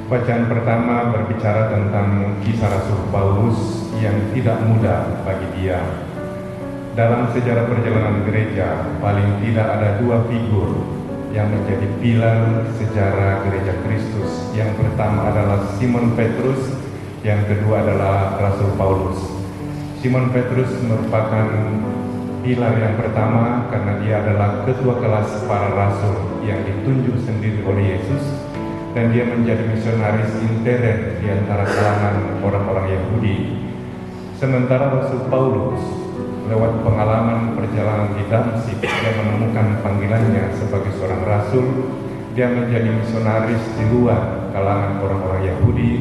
Bacaan pertama berbicara tentang kisah Rasul Paulus yang tidak mudah bagi dia. Dalam sejarah perjalanan gereja, paling tidak ada dua figur yang menjadi pilar sejarah gereja Kristus. Yang pertama adalah Simon Petrus, yang kedua adalah Rasul Paulus. Simon Petrus merupakan pilar yang pertama karena dia adalah ketua kelas para rasul yang ditunjuk sendiri oleh Yesus, dan dia menjadi misionaris intern di antara kalangan orang-orang Yahudi. Sementara Rasul Paulus, lewat pengalaman perjalanan di Damsyik, dia menemukan panggilannya sebagai seorang rasul. Dia menjadi misionaris di luar kalangan orang-orang Yahudi,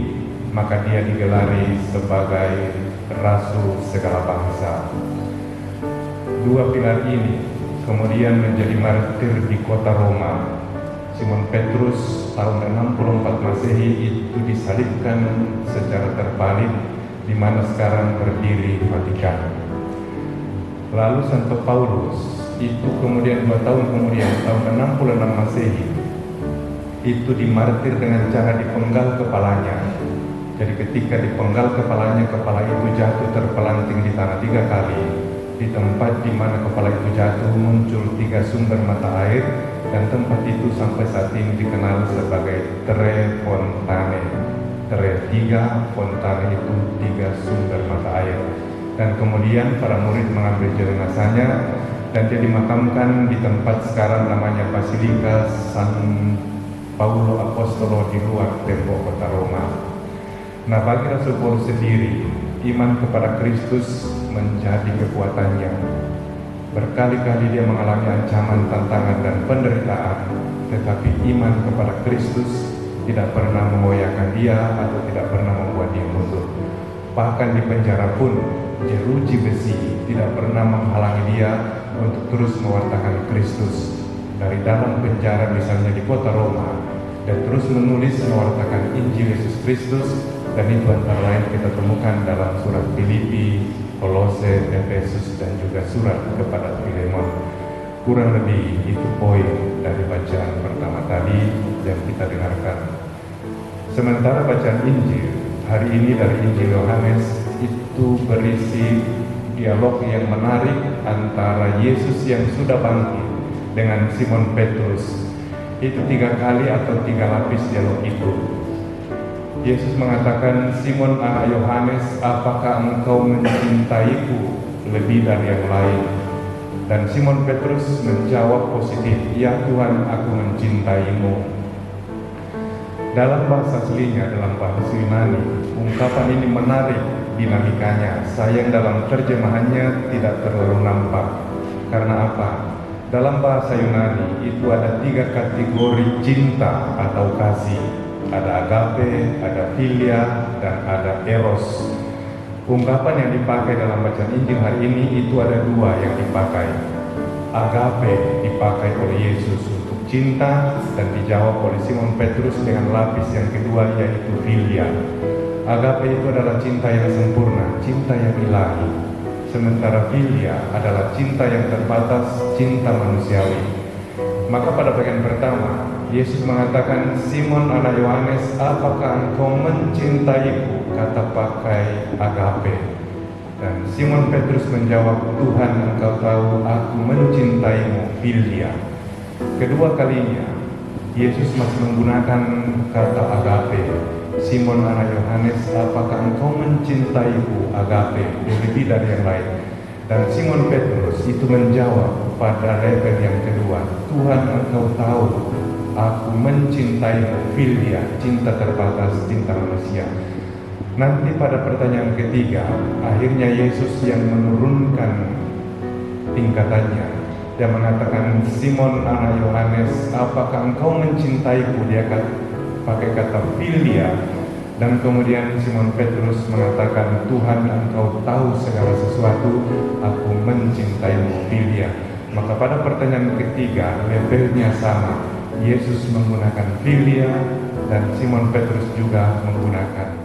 maka dia digelari sebagai rasul segala bangsa. Dua pilar ini kemudian menjadi martir di kota Roma. Simon Petrus tahun 64 Masehi itu disalibkan secara terpalit di mana sekarang berdiri Vatikan. Lalu Santo Paulus itu kemudian 2 tahun kemudian tahun 66 Masehi itu dimartir dengan cara dipenggal kepalanya. Jadi ketika dipenggal kepalanya, kepala itu jatuh terpelanting di tanah 3 kali. Di tempat di mana kepala itu jatuh muncul 3 sumber mata air, dan tempat itu sampai saat ini dikenal sebagai Tre Fontane. Tre 3, Fontane itu 3 sumber mata air. Dan kemudian para murid mengambil jenazahnya dan dia dimakamkan di tempat sekarang namanya Basilika San Paulo Apostolo di luar tembok kota Roma. Nah, bagi Rasul Paulus sendiri, iman kepada Kristus menjadi kekuatannya. Berkali-kali dia mengalami ancaman, tantangan, dan penderitaan, tetapi iman kepada Kristus tidak pernah mengoyakkan dia atau tidak pernah membuat dia mundur. Bahkan di penjara pun, jeruji besi tidak pernah menghalangi dia untuk terus mewartakan Kristus. Dari dalam penjara misalnya di kota Roma, dan terus menulis mewartakan Injil Yesus Kristus, dan itu antara lain kita temukan dalam surat Filipi, Kolose, Efesus, dan juga surat kepada Filemon. Kurang lebih itu poin dari bacaan pertama tadi yang kita dengarkan. Sementara bacaan Injil hari ini dari Injil Yohanes itu berisi dialog yang menarik antara Yesus yang sudah bangkit dengan Simon Petrus. Itu 3 kali atau 3 lapis dialog itu. Yesus mengatakan, "Simon anak Yohanes, apakah engkau mencintaiku lebih dari yang lain?" Dan Simon Petrus menjawab positif, "Ya Tuhan, aku mencintaimu." Dalam bahasa aslinya, dalam bahasa Yunani, ungkapan ini menarik dinamikanya. Sayang dalam terjemahannya tidak terlalu nampak. Karena apa? Dalam bahasa Yunani itu ada 3 kategori cinta atau kasih. Ada agape, ada philia, dan ada eros. Ungkapan yang dipakai dalam bacaan Injil hari ini itu ada 2 yang dipakai. Agape dipakai oleh Yesus untuk cinta dan dijawab oleh Simon Petrus dengan lapis yang kedua, yaitu philia. Agape itu adalah cinta yang sempurna, cinta yang ilahi. Sementara philia adalah cinta yang terbatas, cinta manusiawi. Maka pada bagian pertama, Yesus mengatakan, "Simon anak Yohanes, apakah engkau mencintaiku?" Kata pakai agape. Dan Simon Petrus menjawab, "Tuhan, engkau tahu aku mencintaimu," philia. Kedua kalinya, Yesus masih menggunakan kata agape. "Simon anak Yohanes, apakah engkau mencintaiku?" Agape, lebih dari yang lain. Dan Simon Petrus itu menjawab pada level yang kedua, "Tuhan, engkau tahu aku mencintaimu," philia, cinta terbatas, cinta manusia. Nanti pada pertanyaan ketiga, akhirnya Yesus yang menurunkan tingkatannya. Dia mengatakan, "Simon anak Yohanes, apakah engkau mencintaiku?" Dia pakai kata philia. Dan kemudian Simon Petrus mengatakan, "Tuhan, engkau tahu segala sesuatu, aku mencintaimu," philia. Maka pada pertanyaan ketiga, levelnya sama. Yesus menggunakan philia dan Simon Petrus juga menggunakan